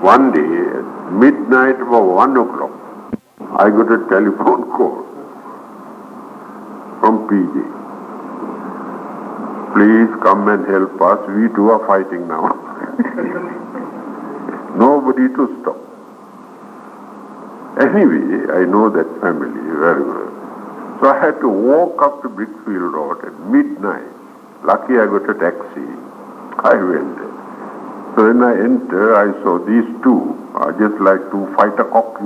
One day, at midnight, about 1 o'clock, I got a telephone call from PJ. Please come and help us. We too are fighting now. Nobody to stop. Anyway, I know that family very well. So I had to walk up to Brickfield Road at midnight. Lucky I got a taxi. I went there. So when I enter, I saw these two, just like two fighter cock,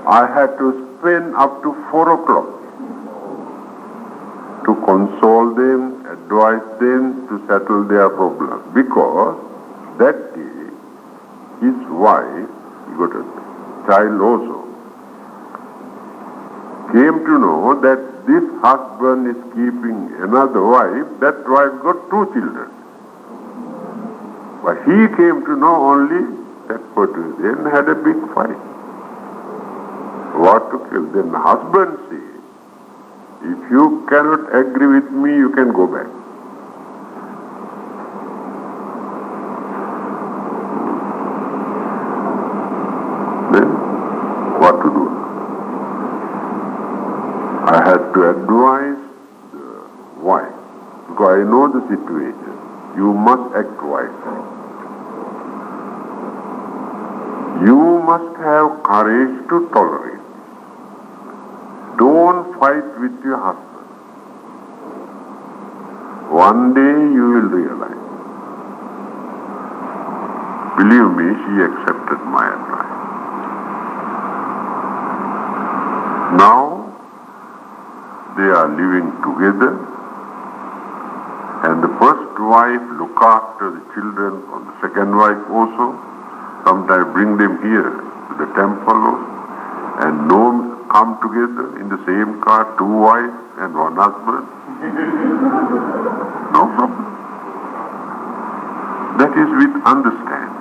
I had to spend up to 4 o'clock to console them, advise them to settle their problems. Because that day, his wife, he got a child also, came to know that this husband is keeping another wife, that wife got 2 children. But he came to know only that particular day and had a big fight. What to kill? Then the husband said, if you cannot agree with me, you can go back. Then, what to do? I had to advise the wife, because I know the situation. You must act wisely. You must have courage to tolerate. Don't fight with your husband. One day you will realize. Believe me, she accepted my advice. Now, they are living together, and the first wife look after the children of the second wife also. Sometimes bring them here to the temple also, and come together in the same car, 2 wives and 1 husband. No problem. That is with understanding.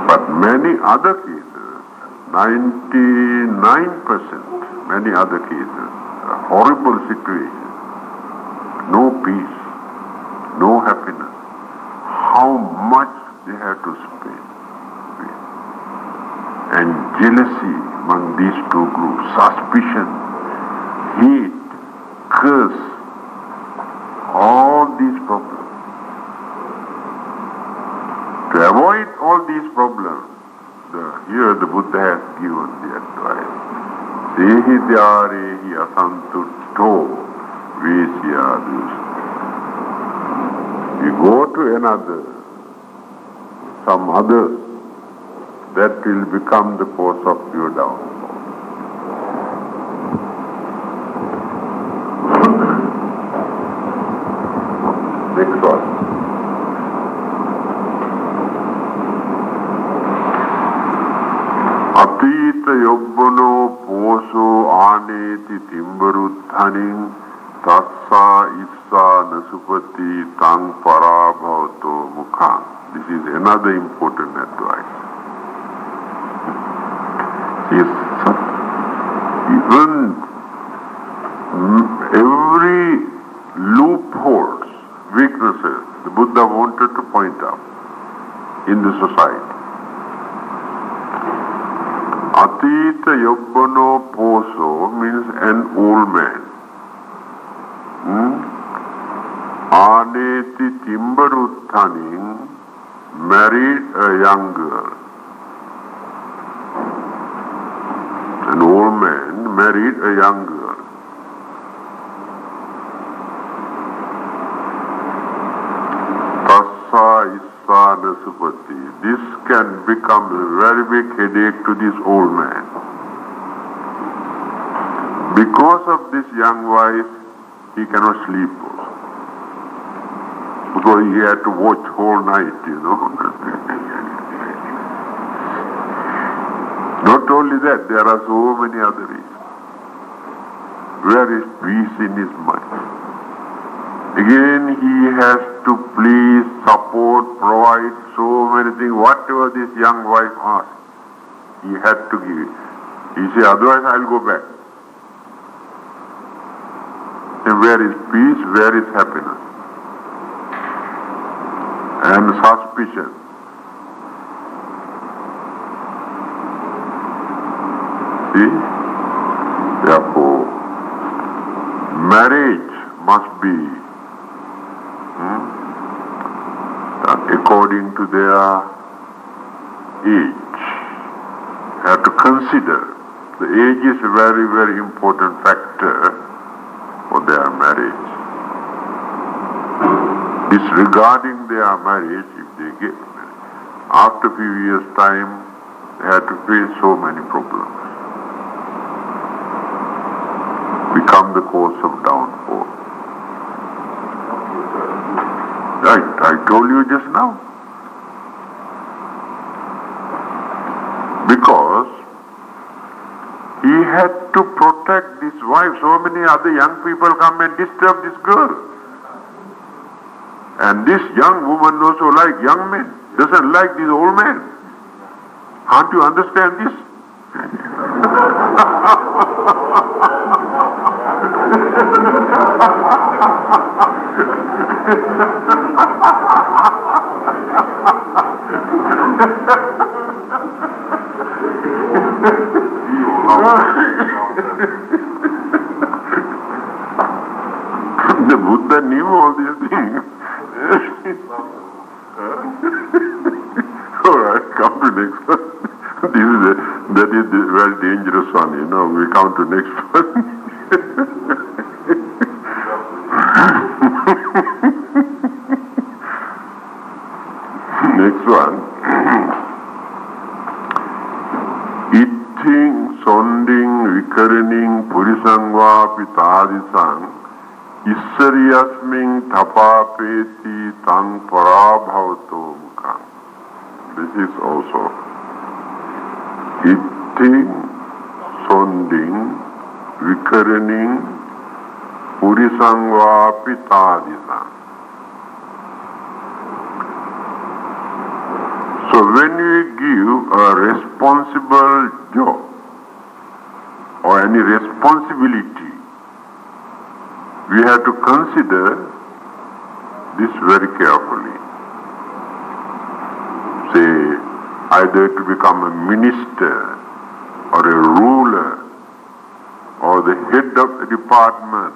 But many other cases, 99%, many other cases, a horrible situation, no peace, no happiness. How much they have to spend. And jealousy among these 2 groups, suspicion, hate, curse, all these problems. To avoid all these problems, here the Buddha has given the advice. Sehi dyare hi asantutto vesyadus. You go to some other, that will become the cause of your downfall. Next one. Atita yobbono poso aneti timbaruthaning tassa issa nasupati tang parabhavato mukhang. This is another important advice. Yes, even every loopholes, weaknesses, the Buddha wanted to point out in the society. Atita yobbono poso means an old man. Aneti timbaruthaning married a young girl. An old man married a young girl. Tassa issa nasupati. This can become a very big headache to this old man. Because of this young wife, he cannot sleep also. Because he had to watch whole night, Not only that, there are so many other reasons. Where is peace in his mind? Again, he has to please, support, provide so many things. Whatever this young wife asked, he had to give it. He said, otherwise I'll go back. And where is peace? Where is happiness? and suspicion. See? Therefore, marriage must be according to their age. Have to consider the age is a very, very important factor for their marriage. Disregarding their marriage, if they get married, after a few years' time, they have to face so many problems. Become the cause of downfall. Right, I told you just now. Because he had to protect this wife. So many other young people come and disturb this girl. And this young woman also like young men, doesn't like this old man. Can't you understand this? The Buddha knew all these things. Alright, come to next one. That is the very dangerous one, we come to next one. Next one. Itting, sonding, vikaraning, purisangva, pitadisang, Issariyasming tapapeti tang parabhavato mukang. This is also eating, sonding, vikaraning, purisangva pitadisang. So when we give a responsible job or any responsibility, we have to consider this very carefully. Say, either to become a minister or a ruler or the head of the department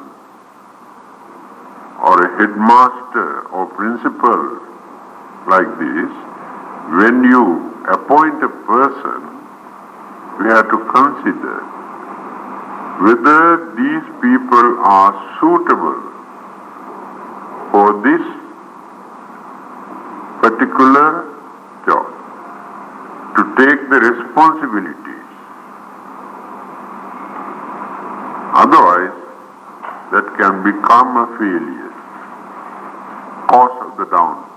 or a headmaster or principal like this, when you appoint a person, we have to consider whether these people are suitable for this particular job, to take the responsibilities. Otherwise, that can become a failure, cause of the downfall.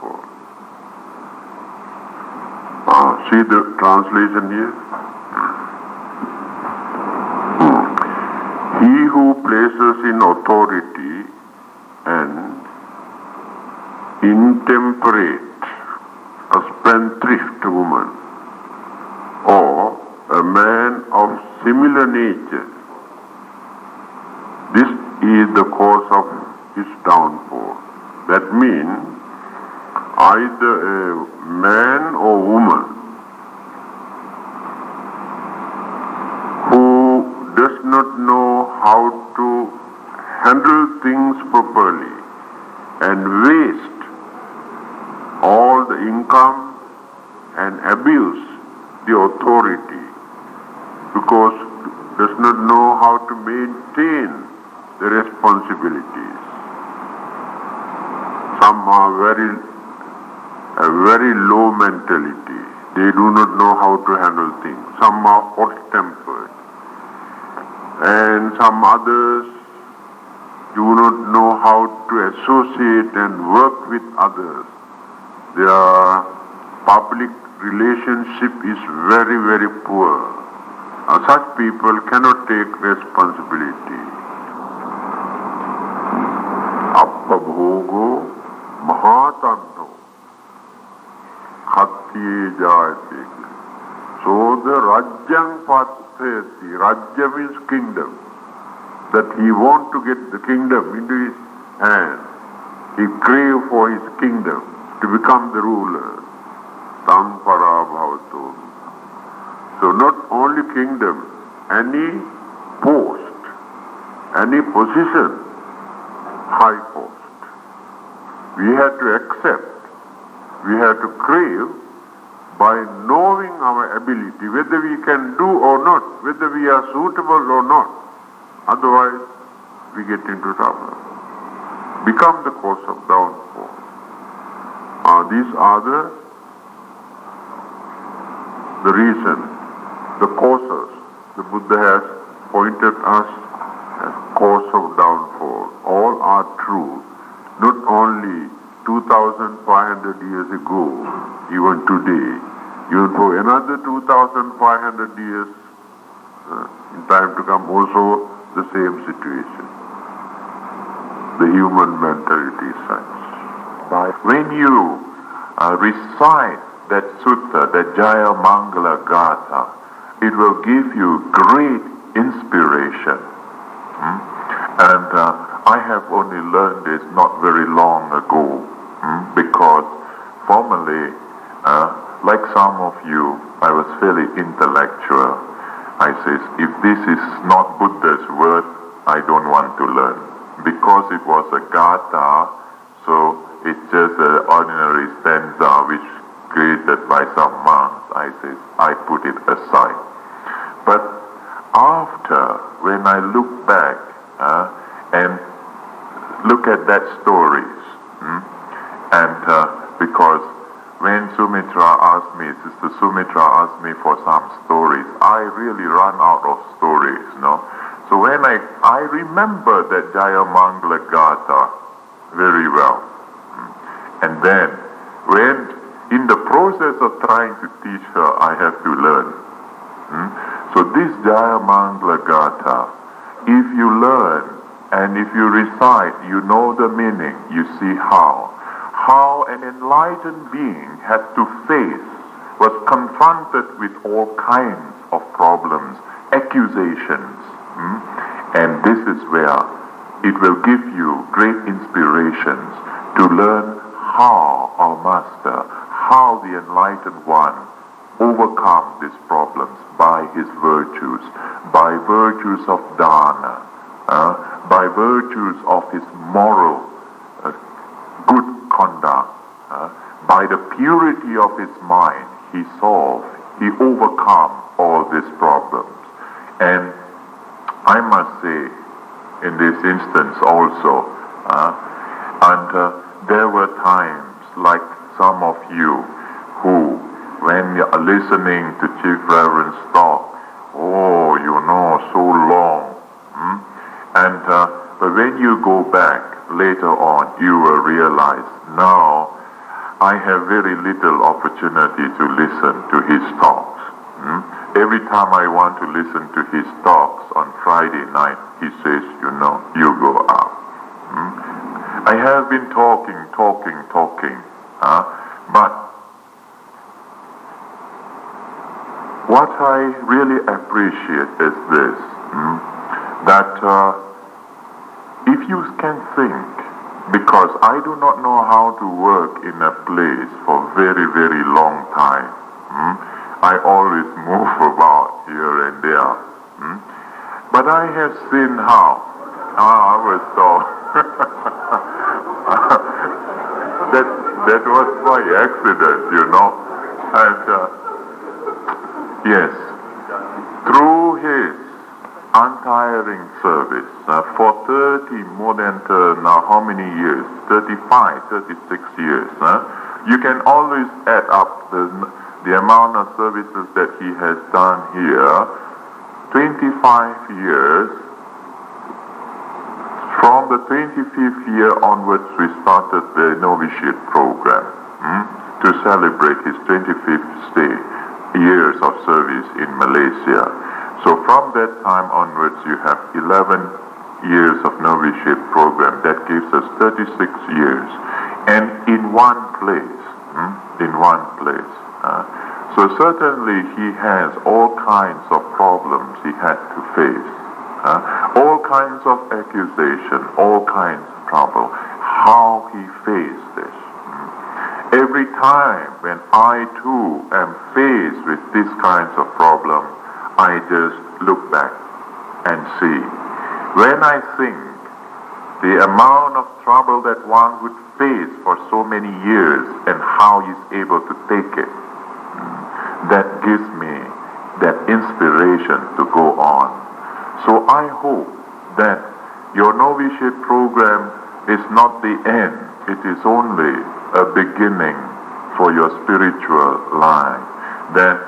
See the translation here? He who places in authority an intemperate, a spendthrift woman, or a man of similar nature, this is the cause of his downfall. That means either a man or woman does not know how to handle things properly and waste all the income and abuse the authority because does not know how to maintain the responsibilities. Some are a very low mentality. They do not know how to handle things. Some are hot-tempered. And some others do not know how to associate and work with others. Their public relationship is very, very poor. Such people cannot take responsibility. Appabhogo mahatanto khatye jayate. So the Rajyang Patheti, Rajya means kingdom, that he wants to get the kingdom into his hand. He craves for his kingdom to to become the ruler. Sampara bhavatu. So not only kingdom, any post, any position, high post, we have to accept, we have to crave by knowing our ability, whether we can do or not, whether we are suitable or not. Otherwise, we get into trouble. Become the cause of downfall. These are the reason, the causes. The Buddha has pointed us as cause of downfall. All are true. Not only 2,500 years ago, even today, even for another 2,500 years in time to come, also the same situation. The human mentality is such. When you recite that sutta, that Jaya Mangala Gatha, it will give you great inspiration. And I have only learned this not very long ago, because formerly, like some of you, I was fairly intellectual. I says, if this is not Buddha's word, I don't want to learn. Because it was a gatha, so it's just an ordinary stanza which created by some monks. I says, I put it aside. But after, when I look back and look at that stories, and because when Sumitra asked me, Sister Sumitra asked me for some stories, I really run out of stories, So when I remember that Jaya Mangala Gatha very well. And then, when in the process of trying to teach her, I have to learn. So this Jaya Mangala Gatha, if you learn and if you recite, you know the meaning, you see how an enlightened being had to face, was confronted with all kinds of problems, accusations. And this is where it will give you great inspirations to learn how our Master, how the Enlightened One overcome these problems by his virtues, by virtues of dana, by virtues of his moral good conduct, by the purity of his mind, he overcome all these problems. And I must say, in this instance also, there were times like some of you who, when you are listening to Chief Reverend's talk, so long. But when you go back later on, you will realize, now I have very little opportunity to listen to his talks. Every time I want to listen to his talks on Friday night, he says, you go out. I have been talking, but what I really appreciate is this, that if you can think, because I do not know how to work in a place for very, very long time. I always move about here and there. But I have seen how. I was so... that was by accident, And yes, through his untiring service for more than now how many years? 35, 36 years. You can always add up the amount of services that he has done here. 25 years. From the 25th year onwards, we started the Novitiate Programme to celebrate his 25th years of service in Malaysia. So from that time onwards, you have 11 years of Novitiate Programme. That gives us 36 years. And in one place. So certainly he has all kinds of problems he had to face. All kinds of accusation, all kinds of trouble. How he faced this. every time when I too am faced with these kinds of problems, I just look back and see. When I think the amount of trouble that one would face for so many years and how he's able to take it, that gives me that inspiration to go on. So I hope that your novitiate program is not the end. It is only a beginning for your spiritual life. That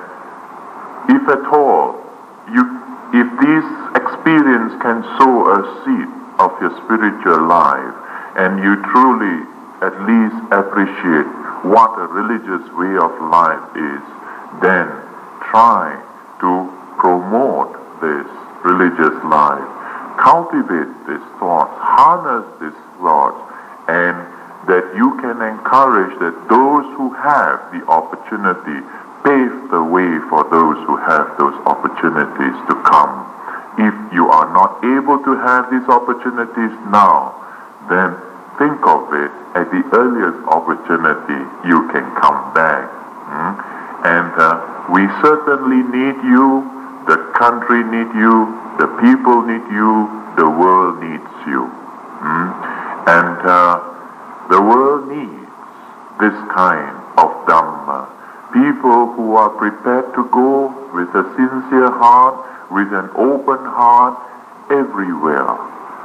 if at all, if this experience can sow a seed of your spiritual life, and you truly at least appreciate what a religious way of life is, then try to promote this religious life. Cultivate these thoughts, harness these thoughts, and that you can encourage that those who have the opportunity pave the way for those who have those opportunities to come. If you are not able to have these opportunities now, then think of it at the earliest opportunity you can come back. And we certainly need you, the country needs you, the people need you, the world needs you. And the world needs this kind of Dhamma. People who are prepared to go with a sincere heart, with an open heart, everywhere.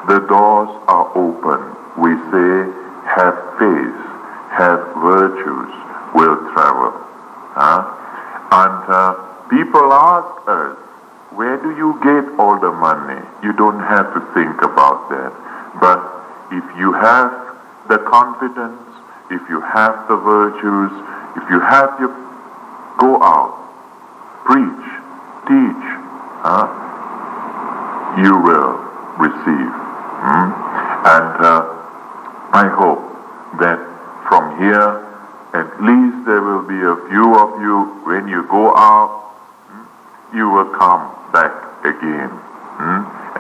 The doors are open. We say, have faith, have virtues, will travel. And people ask us, where do you get all the money? You don't have to think about that. But if you have the confidence, if you have the virtues, if you have your go out, preach, teach, you will receive. And I hope that from here, at least there will be a few of you, when you go out, you will come back again.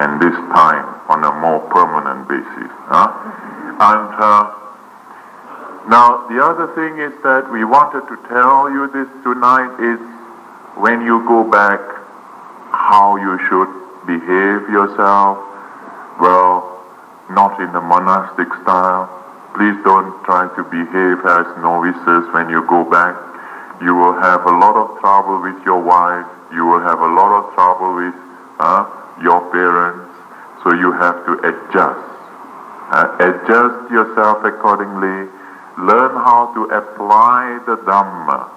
And this time on a more permanent basis. And now the other thing is that we wanted to tell you this tonight is when you go back, how you should behave yourself. Well, not in the monastic style. Please don't try to behave as novices when you go back. You will have a lot of trouble with your wife. You will have a lot of trouble with your parents. So you have to adjust. Adjust yourself accordingly. Learn how to apply the Dhamma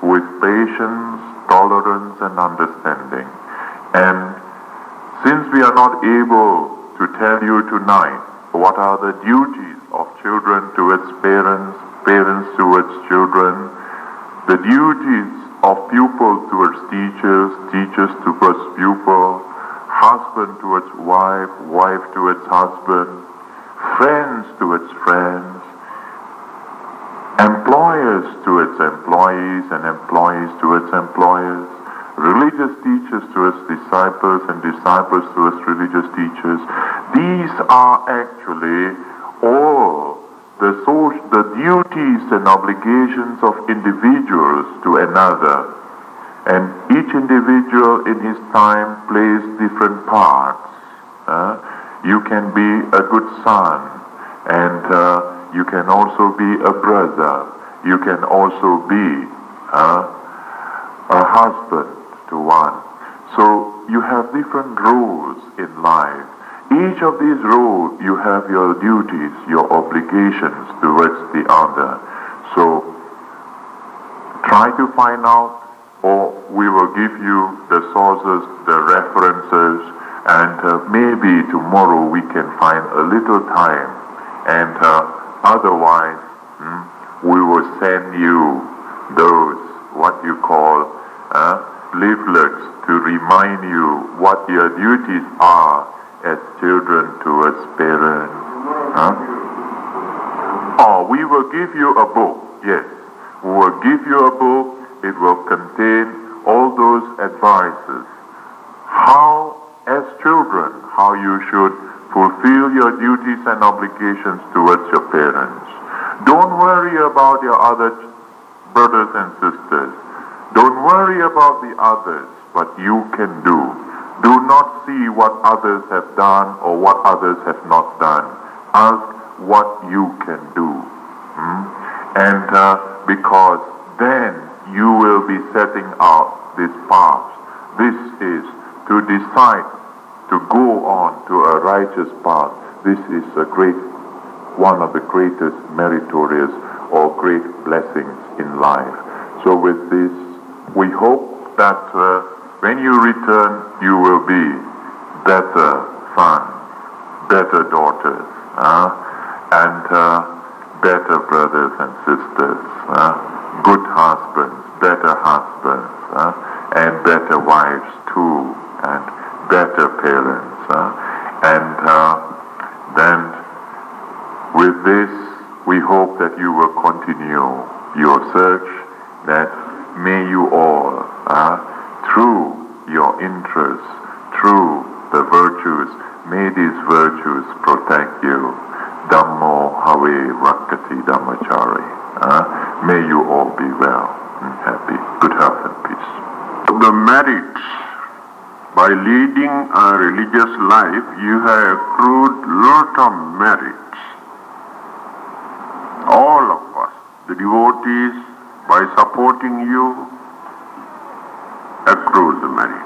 with patience, tolerance, and understanding. And since we are not able to tell you tonight what are the duties of children towards parents, parents towards children, the duties of pupil towards teachers, teachers towards pupil, husband towards wife, wife towards husband, friends towards friends, employers towards employees and employees towards employers, religious teachers towards disciples and disciples towards religious teachers. These are actually all the duties and obligations of individuals to another. And each individual in his time plays different parts. You can be a good son, and you can also be a brother. You can also be a husband to one. So you have different roles in life. Each of these roles, you have your duties, your obligations towards the other. So try to find out, or we will give you the sources, the references, and maybe tomorrow we can find a little time, and otherwise we will send you those, what you call leaflets to remind you what your duties are as children towards parents. Oh, we will give you a book, yes. We will give you a book. It will contain all those advices. How, as children, how you should fulfill your duties and obligations towards your parents. Don't worry about your other brothers and sisters. Don't worry about the others, what you can do. Do not see what others have done or what others have not done. Ask what you can do. And because then you will be setting out this path. This is to decide to go on to a righteous path. This is one of the greatest meritorious or great blessings in life. So with this, we hope that when you return, you will be better sons, better daughters, and better brothers and sisters, good husbands, better husbands, and better wives too, and better parents. And then with this, we hope that you will continue your search, that may you all, through your interests, through the virtues, may these virtues protect you. Dhammo have rakati dhammachari. May you all be well and happy, good health and peace. The merits, by leading a religious life, you have accrued lot of merits. All of us, the devotees, by supporting you, accrued the merit.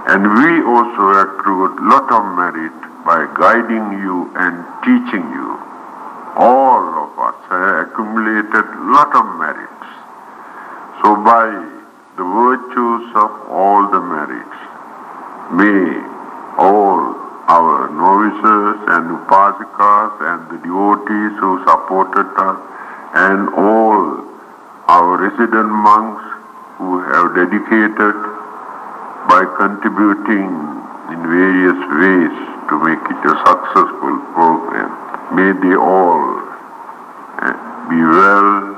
And we also accrued lot of merit by guiding you and teaching you. All of us have accumulated lot of merits. So by the virtues of all the merits, may all our novices and upasikas and the devotees who supported us and all our resident monks who have dedicated by contributing in various ways to make it a successful program. May they all be well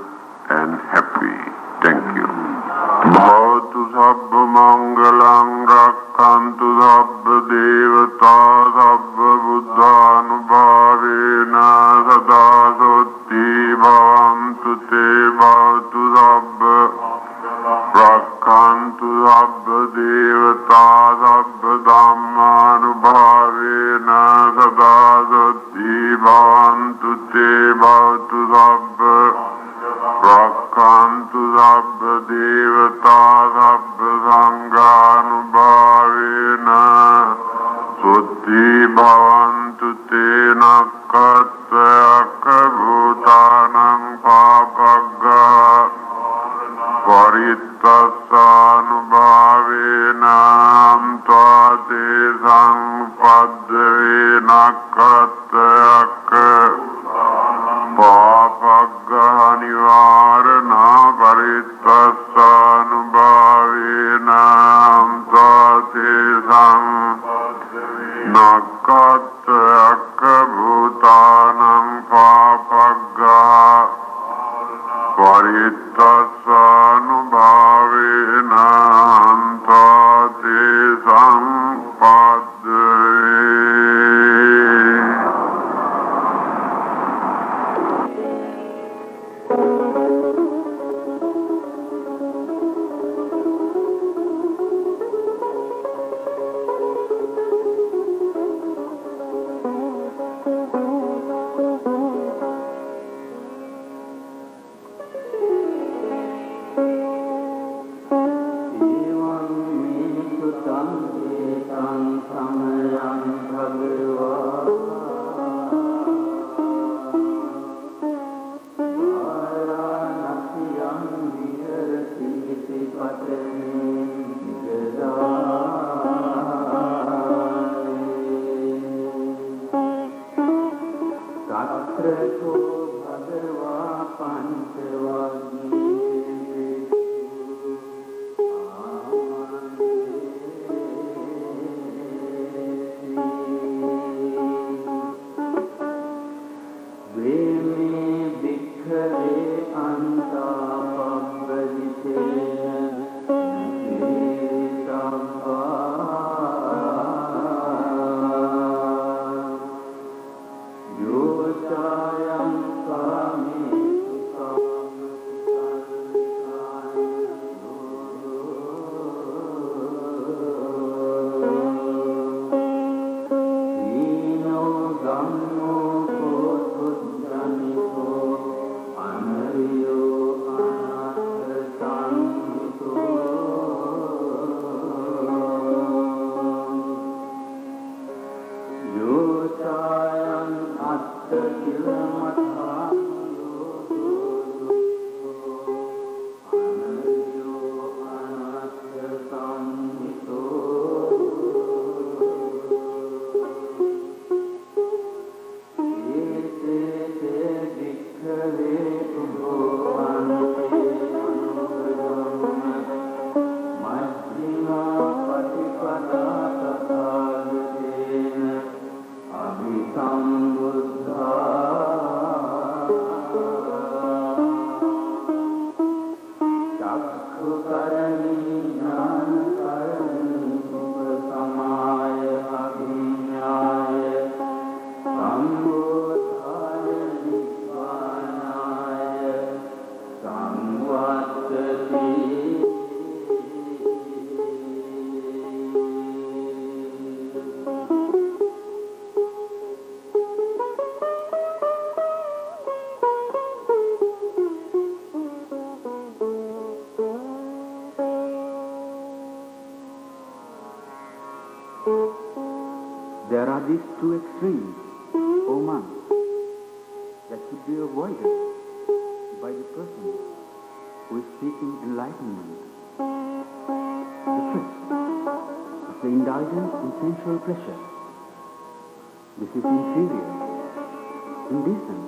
and happy. Thank you. Bhavatu sabba mangalam rakkantu sabba devata sabba buddhanubhavena sada sotti bhavantu te bhavatu sabba rakkantu sabba devata sabba dhammanubhavena sada sotti bhavantu te bhavatu sabba rakkantu sabba devata sabba sanghanubhavena sotti bhavantu te nakkatayaka bhutanam papagga parittasanubhavena amtvate sangpadve nakkatayaka papagga nivarana parittasanubhavena amtvate nakkatayaka bhutanam papagga parittasanubhavena amtvate sangpadve. Yochayam Swami two extremes, O monk, that should be avoided by the person who is seeking enlightenment. The first is the indulgence in sensual pleasure. This is inferior, indecent,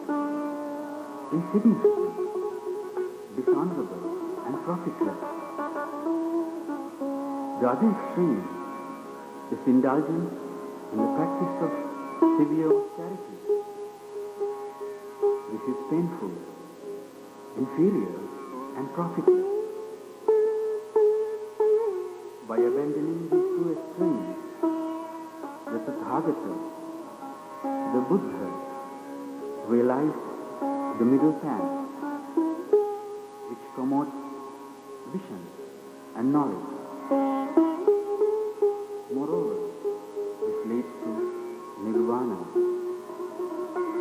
insignificant, dishonorable, and profitless. The other extreme is indulgence in the practice of severe austerity. This is painful, inferior, and profitless. By abandoning these two extremes, the Tathagata, the Buddha, realized the middle path, which promotes vision and knowledge. Moreover, this leads to nirvana,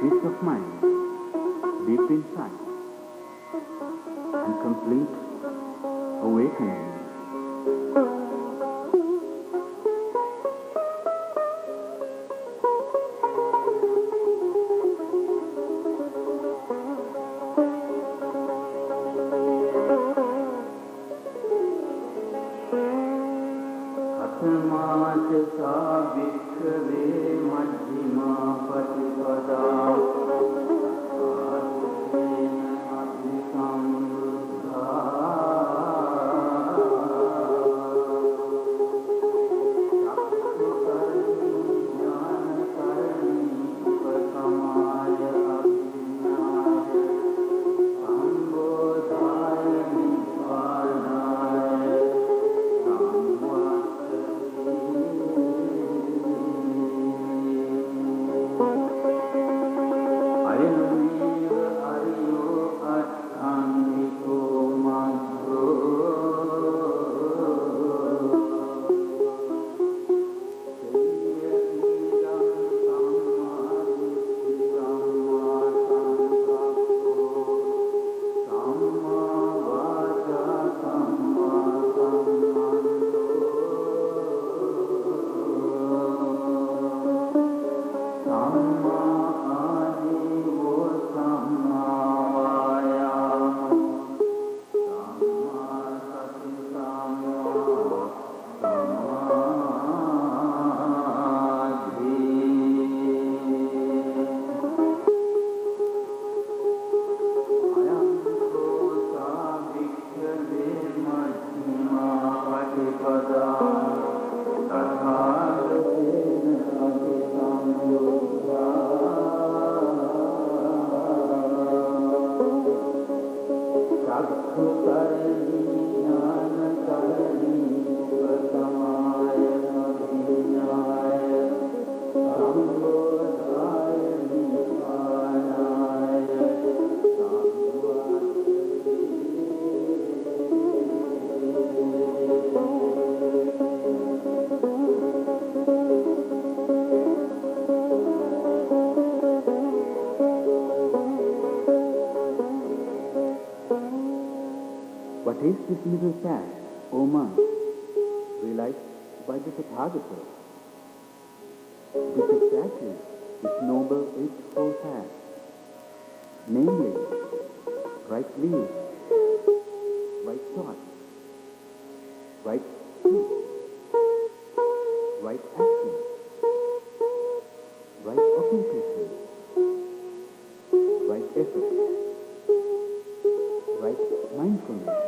peace of mind, deep insight, and complete awakening. What is this middle path, O monk, realized by the Tathagata? This exactly is noble eightfold path, namely, right views, right thought, right speech, right action, right occupation, right effort, right mindfulness,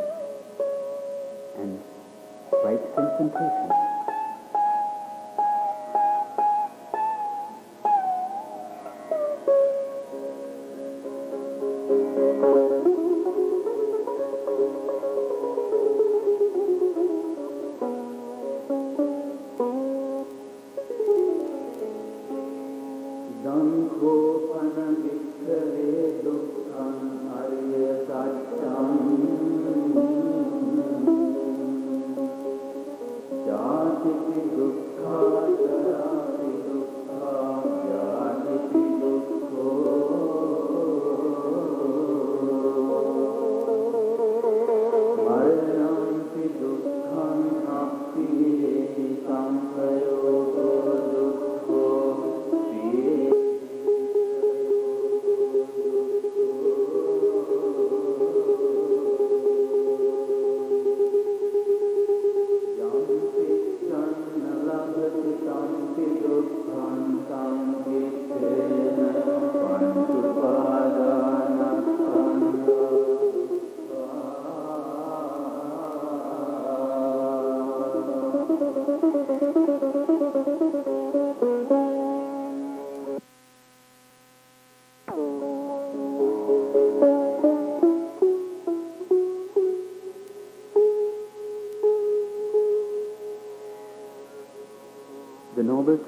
and right concentration.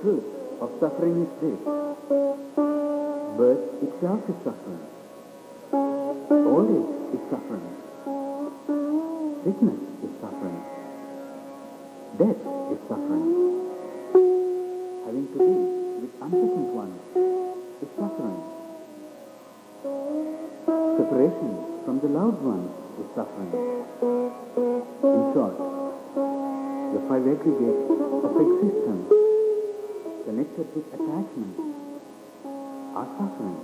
truth of suffering is this: birth itself is suffering, old age is suffering, sickness is suffering, death is suffering, having to be with unpleasant ones is suffering, separation from the loved ones is suffering. In short, the five aggregates of existence connected with attachment are suffering.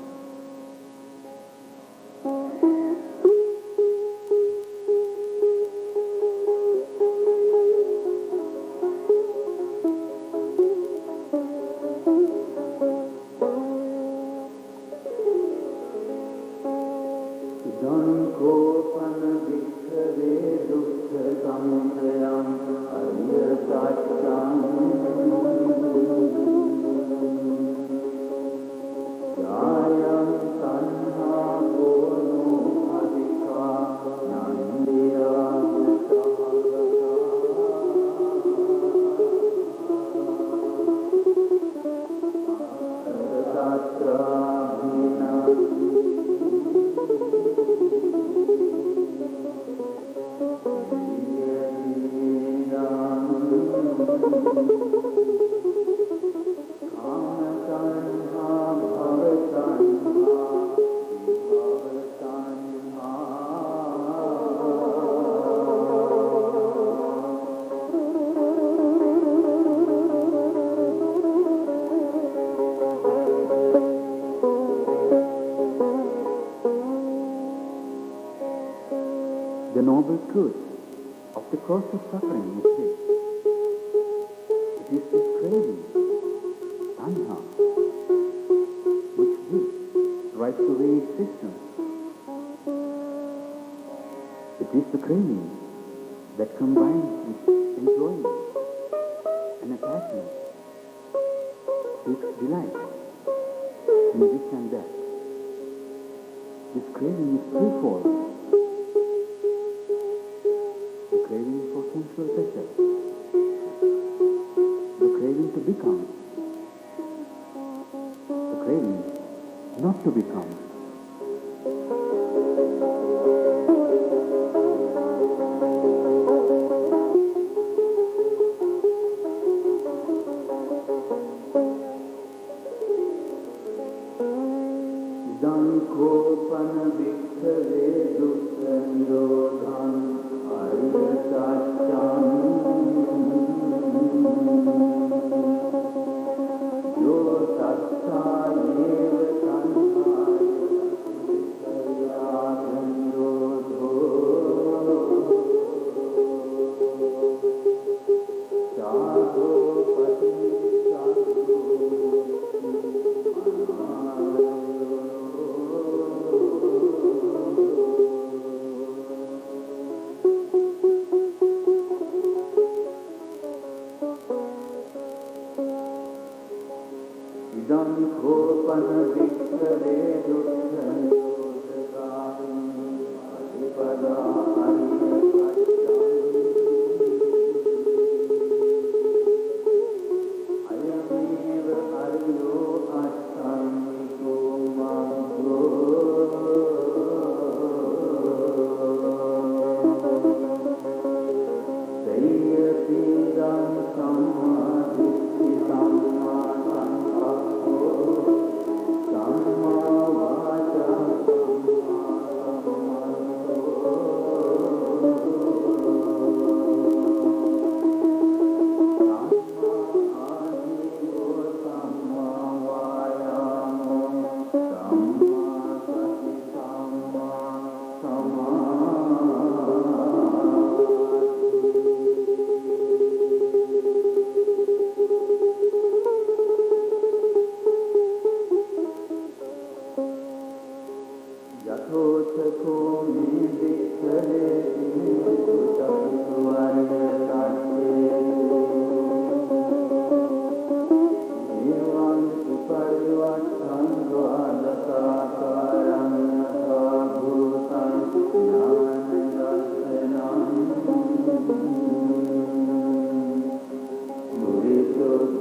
The noble truth of the cause of suffering is this: it is this craving, tanha, which gives rise to the existence. It is the craving that combines with enjoyment and attachment, seeks delight in this and that. This craving is threefold: craving for sensual pleasure, the craving to become, the craving not to become.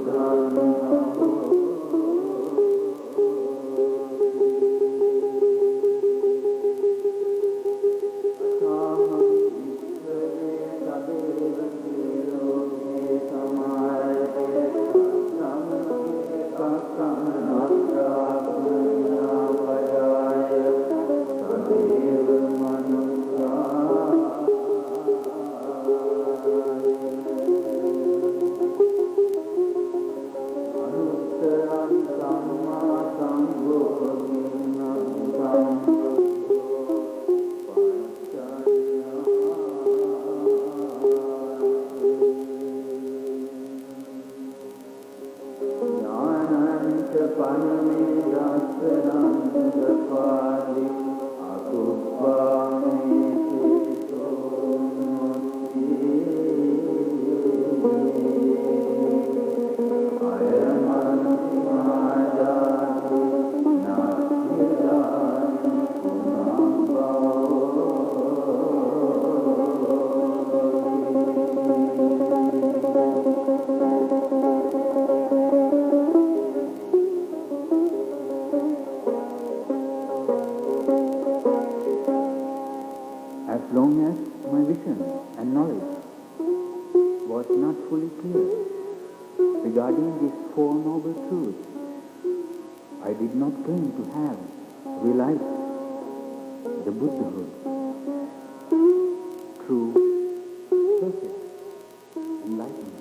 Buddha my vision and knowledge was not fully clear regarding these four noble truths, I did not claim to have realized the Buddhahood, true, perfect enlightenment.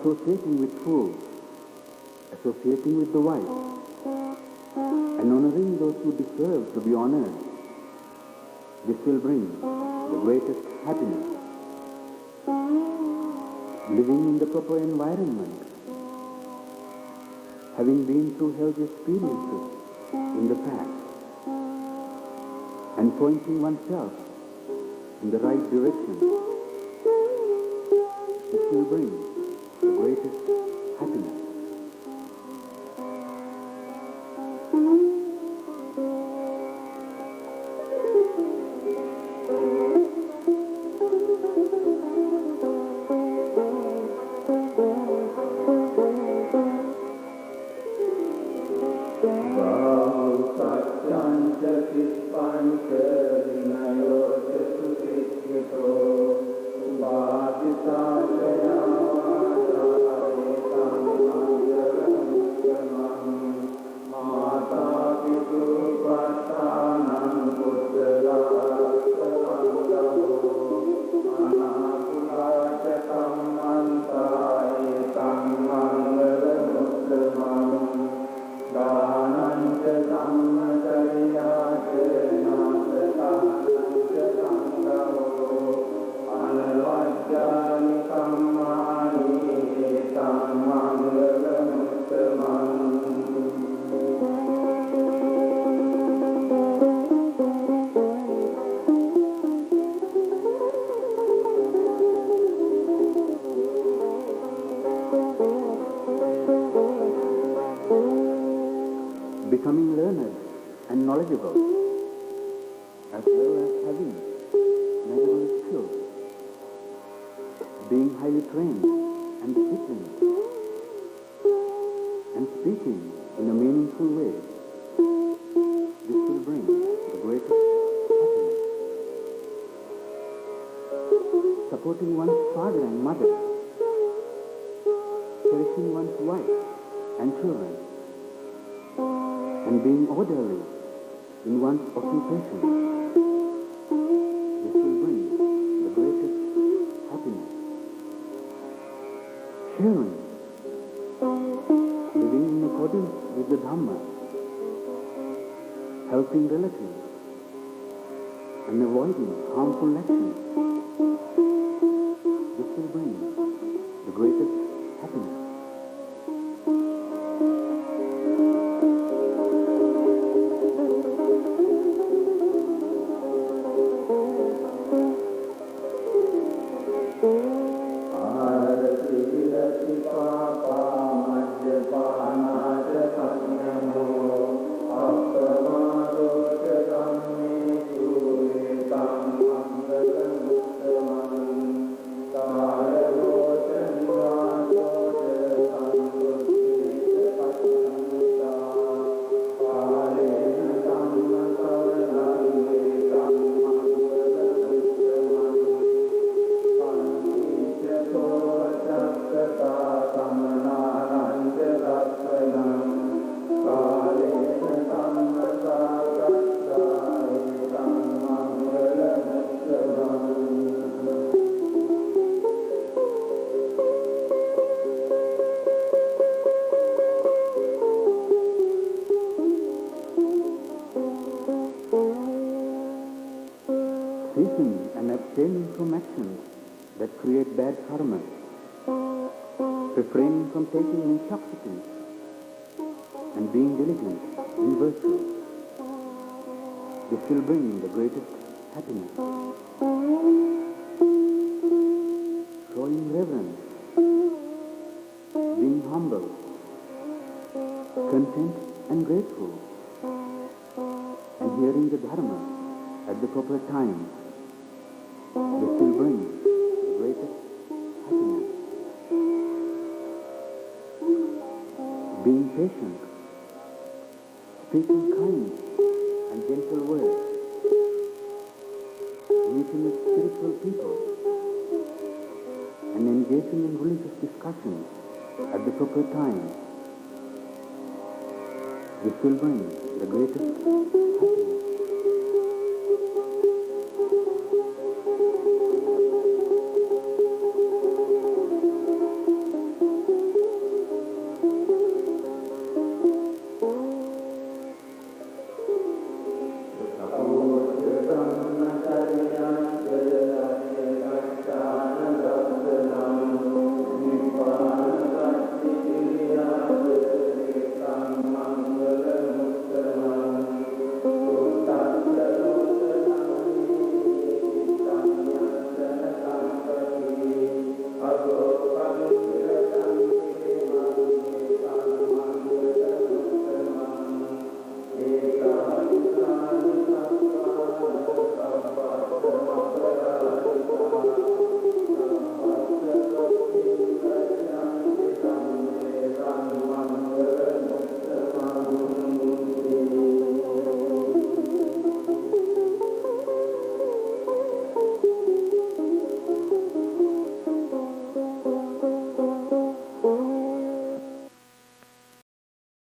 associating with fools, associating with the wise, and honoring those who deserve to be honored. This will bring the greatest happiness. Living in the proper environment, having been through healthy experiences in the past, and pointing oneself in the right direction, this will bring the greatest happiness. Becoming learned and knowledgeable, as well as having measurable skills, being highly trained and disciplined, and speaking in a meaningful way. This will bring the greatest happiness. Supporting one's father and mother, cherishing one's wife and children, and being orderly in one's occupation. This will bring the greatest happiness. Sharing, living in accordance with the Dhamma, helping relatives, and avoiding harmful actions. This will bring the greatest happiness. Ceasing and abstaining from actions that create bad karma, refraining from taking intoxicants, and being diligent in virtue. This will bring the greatest happiness. Showing reverence, being humble, content and grateful, and hearing the Dharma at the proper time. This will bring the greatest happiness. Being patient, speaking kind and gentle words, meeting with spiritual people, and engaging in religious discussions at the proper time. This will bring the greatest happiness.